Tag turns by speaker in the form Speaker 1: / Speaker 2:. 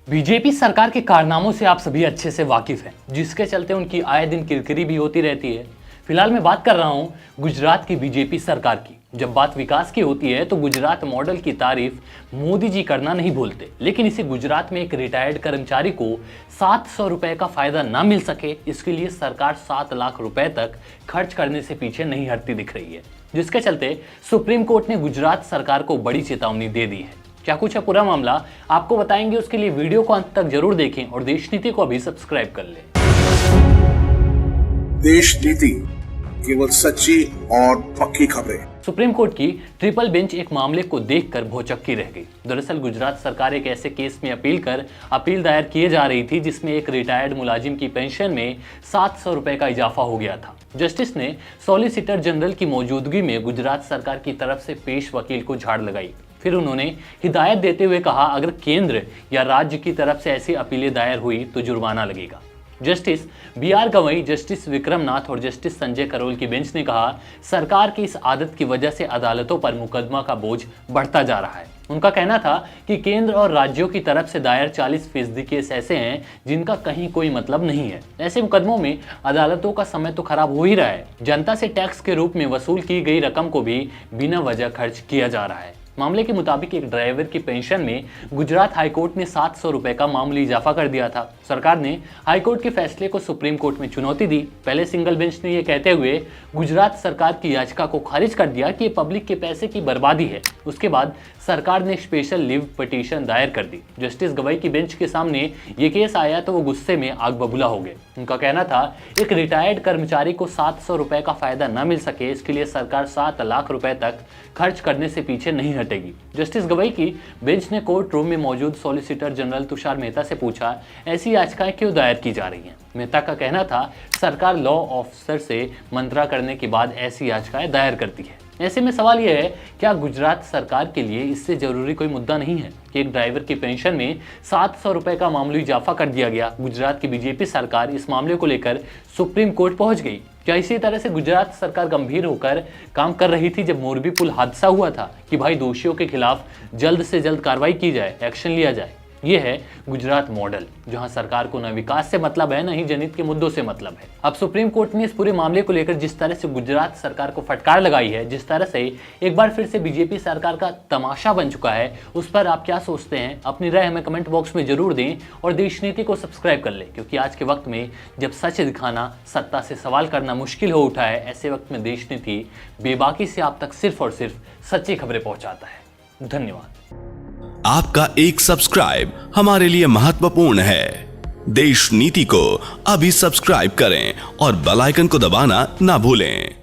Speaker 1: BJP सरकार के कारनामों से आप सभी अच्छे से वाकिफ हैं, जिसके चलते उनकी आए दिन किरकिरी भी होती रहती है। फिलहाल मैं बात कर रहा हूं गुजरात की बीजेपी सरकार की। जब बात विकास की होती है तो गुजरात मॉडल की तारीफ मोदी जी करना नहीं भूलते, लेकिन इसे गुजरात में एक रिटायर्ड कर्मचारी को 700 रुपए का फायदा ना मिल सके, इसके लिए सरकार 7 लाख रुपए तक खर्च करने से पीछे नहीं हटती दिख रही है, जिसके चलते सुप्रीम कोर्ट ने गुजरात सरकार को बड़ी चेतावनी दे दी है। क्या कुछ है पूरा मामला आपको बताएंगे, उसके लिए वीडियो को अंत तक जरूर देखें और देश नीति को अभी सब्सक्राइब कर लें।
Speaker 2: देश नीति, केवल सच्ची और पक्की खबरें।
Speaker 1: सुप्रीम कोर्ट की ट्रिपल बेंच एक मामले को देखकर भौचक्की रह गई। दरअसल गुजरात सरकार एक ऐसे केस में अपील दायर किए जा रही थी जिसमें एक रिटायर्ड मुलाजिम की पेंशन में 700 रुपए का इजाफा हो गया था। जस्टिस ने सॉलिसिटर जनरल की मौजूदगी में गुजरात सरकार की तरफ से पेश वकील को झाड़ लगाई। फिर उन्होंने हिदायत देते हुए कहा, अगर केंद्र या राज्य की तरफ से ऐसी अपीलें दायर हुई तो जुर्माना लगेगा। Justice BR Gavai, justice Vikram Nath और जस्टिस संजय करोल की बेंच ने कहा, सरकार की इस आदत की वजह से अदालतों पर मुकदमा का बोझ बढ़ता जा रहा है। उनका कहना था कि केंद्र और राज्यों की तरफ से दायर 40% केस ऐसे हैं जिनका कहीं कोई मतलब नहीं है। ऐसे मुकदमों में अदालतों का समय तो खराब हो ही रहा है, जनता से टैक्स के रूप में वसूल की गई रकम को भी बिना वजह खर्च किया जा रहा है। मामले के मुताबिक एक ड्राइवर की पेंशन में गुजरात हाईकोर्ट ने 700 रुपए का मामूली इजाफा कर दिया था। सरकार ने हाईकोर्ट के फैसले को सुप्रीम कोर्ट में चुनौती दी। पहले सिंगल बेंच ने यह कहते हुए गुजरात सरकार की याचिका को खारिज कर दिया कि ये पब्लिक के पैसे की बर्बादी है। उसके बाद सरकार ने स्पेशल लीव पिटीशन दायर कर दी। जस्टिस गवई की बेंच के सामने ये केस आया तो वो गुस्से में आग बबूला हो गए। उनका कहना था, एक रिटायर्ड कर्मचारी को 700 रुपए का फायदा न मिल सके, इसके लिए सरकार 7 लाख रुपए तक खर्च करने से पीछे नहीं हटेगी। जस्टिस गवई की बेंच ने कोर्ट रूम में मौजूद सॉलिसिटर जनरल तुषार मेहता से पूछा, ऐसी याचिकाएं क्यों दायर की जा रही हैं? मेहता का कहना था, सरकार लॉ ऑफिसर से मंत्रा करने के बाद ऐसी याचिकाएं दायर करती है। ऐसे में सवाल यह है, क्या गुजरात सरकार के लिए इससे जरूरी कोई मुद्दा नहीं है कि एक ड्राइवर की पेंशन में 700 रुपए का मामूली इजाफा कर दिया गया? गुजरात की बीजेपी सरकार इस मामले को लेकर सुप्रीम कोर्ट पहुंच गई। क्या इसी तरह से गुजरात सरकार गंभीर होकर काम कर रही थी जब मोरबी पुल हादसा हुआ था कि भाई दोषियों के खिलाफ जल्द से जल्द कार्रवाई की जाए, एक्शन लिया जाए? ये है गुजरात मॉडल, जहां सरकार को न विकास से मतलब है, न ही जनहित के मुद्दों से मतलब है। अब सुप्रीम कोर्ट ने इस पूरे मामले को लेकर जिस तरह से गुजरात सरकार को फटकार लगाई है, जिस तरह से एक बार फिर से बीजेपी सरकार का तमाशा बन चुका है, उस पर आप क्या सोचते हैं? अपनी राय हमें कमेंट बॉक्स में जरूर दें और देश नीति को सब्सक्राइब कर लें, क्योंकि आज के वक्त में जब सच दिखाना, सत्ता से सवाल करना मुश्किल हो उठा है, ऐसे वक्त में देश नीति बेबाकी से आप तक सिर्फ और सिर्फ सच्ची खबरें पहुंचाता है। धन्यवाद।
Speaker 3: आपका एक सब्सक्राइब हमारे लिए महत्वपूर्ण है। देश नीति को अभी सब्सक्राइब करें और बेल आइकन को दबाना ना भूलें।